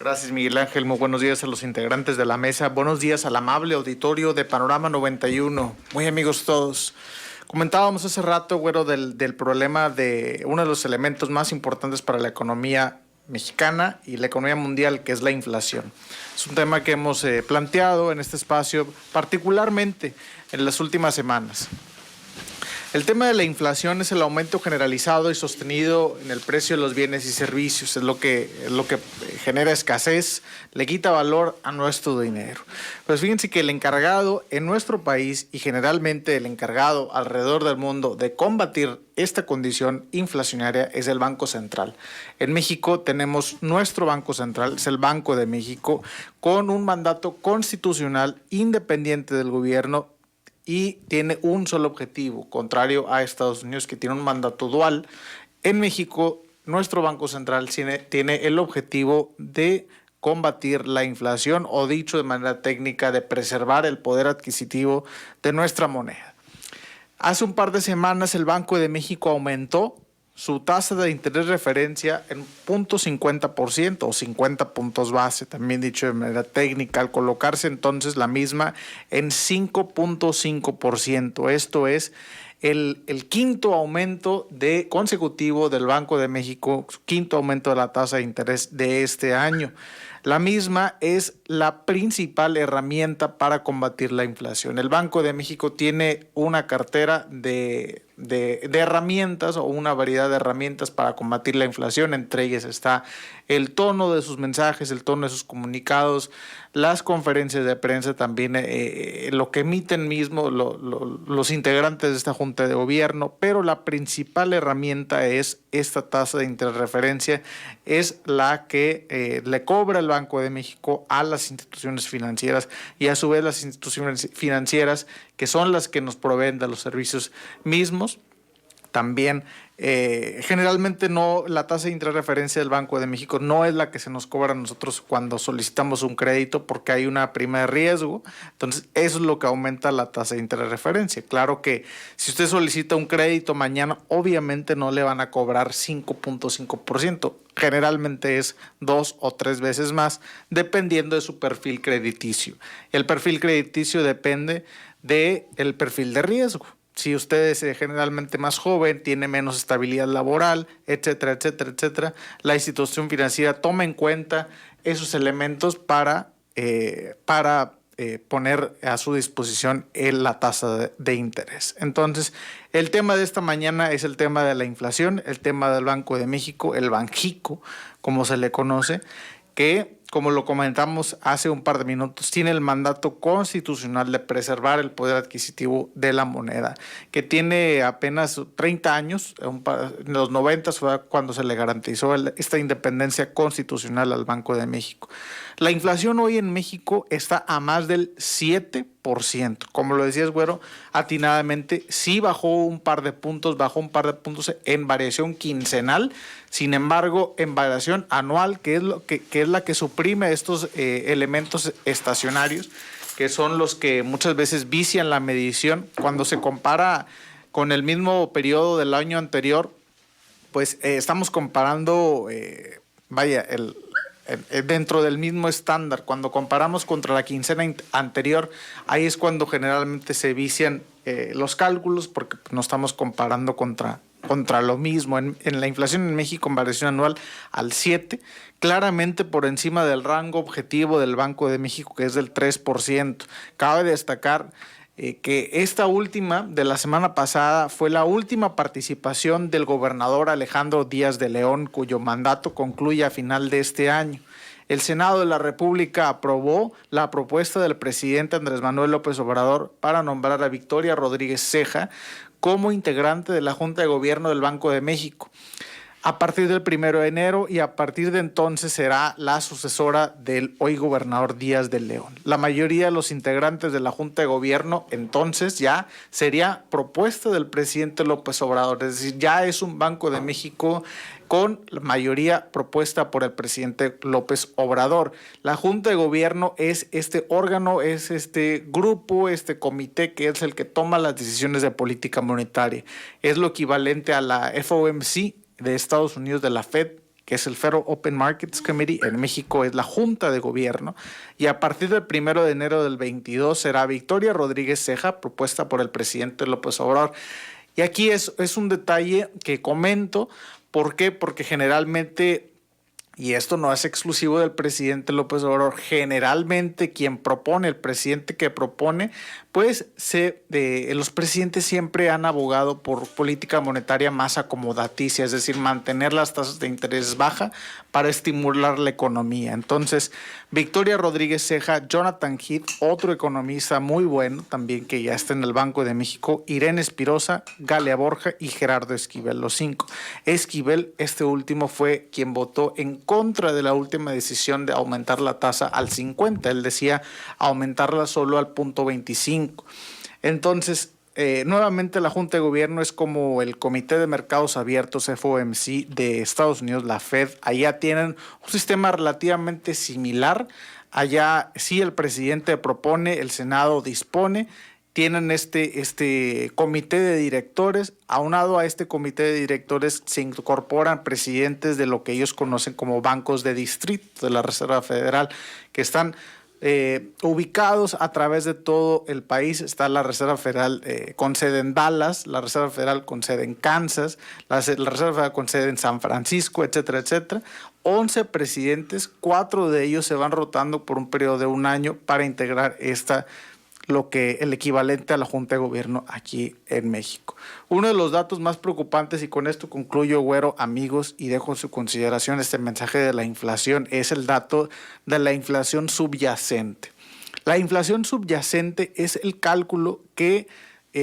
Gracias, Miguel Ángel. Muy buenos días a los integrantes de la mesa. Buenos días al amable auditorio de Panorama 91. Muy amigos todos. Comentábamos hace rato, güero, del problema de uno de los elementos más importantes para la economía mexicana y la economía mundial, que es la inflación. Es un tema que hemos planteado en este espacio, particularmente en las últimas semanas. El tema de la inflación es el aumento generalizado y sostenido en el precio de los bienes y servicios. Es lo que genera escasez, le quita valor a nuestro dinero. Pues fíjense que el encargado en nuestro país y generalmente el encargado alrededor del mundo de combatir esta condición inflacionaria es el Banco Central. En México tenemos nuestro Banco Central, es el Banco de México, con un mandato constitucional independiente del gobierno y tiene un solo objetivo, contrario a Estados Unidos, que tiene un mandato dual. En México, nuestro Banco Central tiene el objetivo de combatir la inflación, o dicho de manera técnica, de preservar el poder adquisitivo de nuestra moneda. Hace un par de semanas el Banco de México aumentó su tasa de interés referencia en 0.50% o 50 puntos base, también dicho de manera técnica, al colocarse entonces la misma en 5.5%. Esto es el quinto aumento consecutivo del Banco de México, quinto aumento de la tasa de interés de este año. La misma es la principal herramienta para combatir la inflación. El Banco de México tiene una cartera de herramientas o una variedad de herramientas para combatir la inflación. Entre ellas está el tono de sus mensajes, el tono de sus comunicados, las conferencias de prensa, también lo que emiten mismo los integrantes de esta Junta de Gobierno, pero la principal herramienta es esta tasa de interés referencia, es la que le cobra el Banco de México a las instituciones financieras y a su vez las instituciones financieras, que son las que nos proveen de los servicios mismos, también generalmente no, la tasa de interreferencia del Banco de México no es la que se nos cobra a nosotros cuando solicitamos un crédito, porque hay una prima de riesgo. Entonces eso es lo que aumenta la tasa de interreferencia. Claro que si usted solicita un crédito mañana, obviamente no le van a cobrar 5.5%, generalmente es 2 o 3 veces más, dependiendo de su perfil crediticio. El perfil crediticio depende del perfil de riesgo. Si usted es generalmente más joven, tiene menos estabilidad laboral, etcétera, etcétera, etcétera, la institución financiera toma en cuenta esos elementos para poner a su disposición la tasa de interés. Entonces, el tema de esta mañana es el tema de la inflación, el tema del Banco de México, el Banjico, como se le conoce, que, como lo comentamos hace un par de minutos, tiene el mandato constitucional de preservar el poder adquisitivo de la moneda, que tiene apenas 30 años, en los 90 fue cuando se le garantizó esta independencia constitucional al Banco de México. La inflación hoy en México está a más del 7%. Como lo decías, güero, atinadamente, sí bajó un par de puntos en variación quincenal. Sin embargo, en variación anual, que es la que suprime estos elementos estacionarios, que son los que muchas veces vician la medición, cuando se compara con el mismo periodo del año anterior, pues estamos comparando, dentro del mismo estándar. Cuando comparamos contra la quincena anterior, ahí es cuando generalmente se vician los cálculos, porque no estamos comparando contra lo mismo. En la inflación en México, en variación anual al 7%, claramente por encima del rango objetivo del Banco de México, que es del 3%. Cabe destacar que esta última de la semana pasada fue la última participación del gobernador Alejandro Díaz de León, cuyo mandato concluye a final de este año. El Senado de la República aprobó la propuesta del presidente Andrés Manuel López Obrador para nombrar a Victoria Rodríguez Ceja como integrante de la Junta de Gobierno del Banco de México a partir del 1 de enero, y a partir de entonces será la sucesora del hoy gobernador Díaz de León. La mayoría de los integrantes de la Junta de Gobierno entonces ya sería propuesta del presidente López Obrador, es decir, ya es un Banco de México con la mayoría propuesta por el presidente López Obrador. La Junta de Gobierno es este órgano, es este grupo, este comité que es el que toma las decisiones de política monetaria. Es lo equivalente a la FOMC de Estados Unidos, de la Fed, que es el Federal Open Markets Committee, en México es la Junta de Gobierno, y a partir del 1 de enero del 22 será Victoria Rodríguez Ceja, propuesta por el presidente López Obrador. Y aquí es un detalle que comento. ¿Por qué? Porque generalmente, y esto no es exclusivo del presidente López Obrador, generalmente quien propone, el presidente que propone, pues los presidentes siempre han abogado por política monetaria más acomodaticia, es decir, mantener las tasas de interés bajas para estimular la economía. Entonces, Victoria Rodríguez Ceja, Jonathan Heath, otro economista muy bueno también que ya está en el Banco de México, Irene Espirosa, Galia Borja y Gerardo Esquivel, los 5. Esquivel, este último, fue quien votó en contra de la última decisión de aumentar la tasa al 50. Él decía aumentarla solo al 0.25. Entonces, nuevamente la Junta de Gobierno es como el Comité de Mercados Abiertos, FOMC, de Estados Unidos, la Fed. Allá tienen un sistema relativamente similar. Allá sí el presidente propone, el Senado dispone. Tienen este comité de directores. Aunado a este comité de directores se incorporan presidentes de lo que ellos conocen como bancos de distrito de la Reserva Federal, que están ubicados a través de todo el país. Está la Reserva Federal con sede en Dallas, la Reserva Federal con sede en Kansas, la Reserva Federal con sede en San Francisco, etcétera, etcétera. 11 presidentes, 4 de ellos se van rotando por un periodo de un año para integrar lo que el equivalente a la Junta de Gobierno aquí en México. Uno de los datos más preocupantes, y con esto concluyo, Güero, amigos, y dejo en su consideración este mensaje de la inflación, es el dato de la inflación subyacente. La inflación subyacente es el cálculo que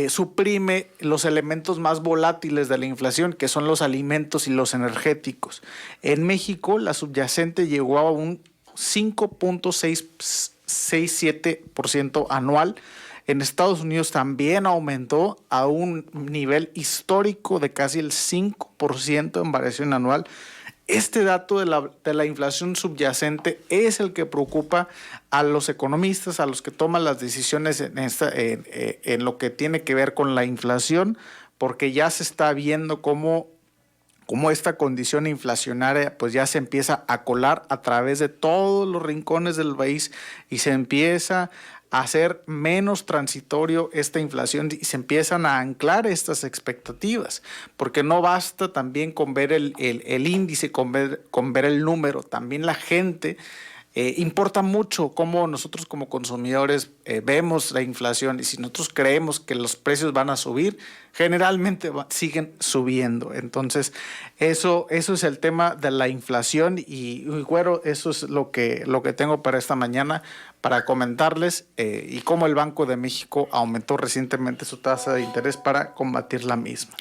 suprime los elementos más volátiles de la inflación, que son los alimentos y los energéticos. En México, la subyacente llegó a un 5.67% anual. En Estados Unidos también aumentó a un nivel histórico de casi el 5% en variación anual. Este dato de la inflación subyacente es el que preocupa a los economistas, a los que toman las decisiones en lo que tiene que ver con la inflación, porque ya se está viendo cómo esta condición inflacionaria pues ya se empieza a colar a través de todos los rincones del país y se empieza a hacer menos transitorio esta inflación y se empiezan a anclar estas expectativas, porque no basta también con ver el índice, con ver el número, también la gente. Importa mucho cómo nosotros como consumidores vemos la inflación, y si nosotros creemos que los precios van a subir, generalmente siguen subiendo. Entonces, eso es el tema de la inflación y Güero, eso es lo que tengo para esta mañana para comentarles y cómo el Banco de México aumentó recientemente su tasa de interés para combatir la misma.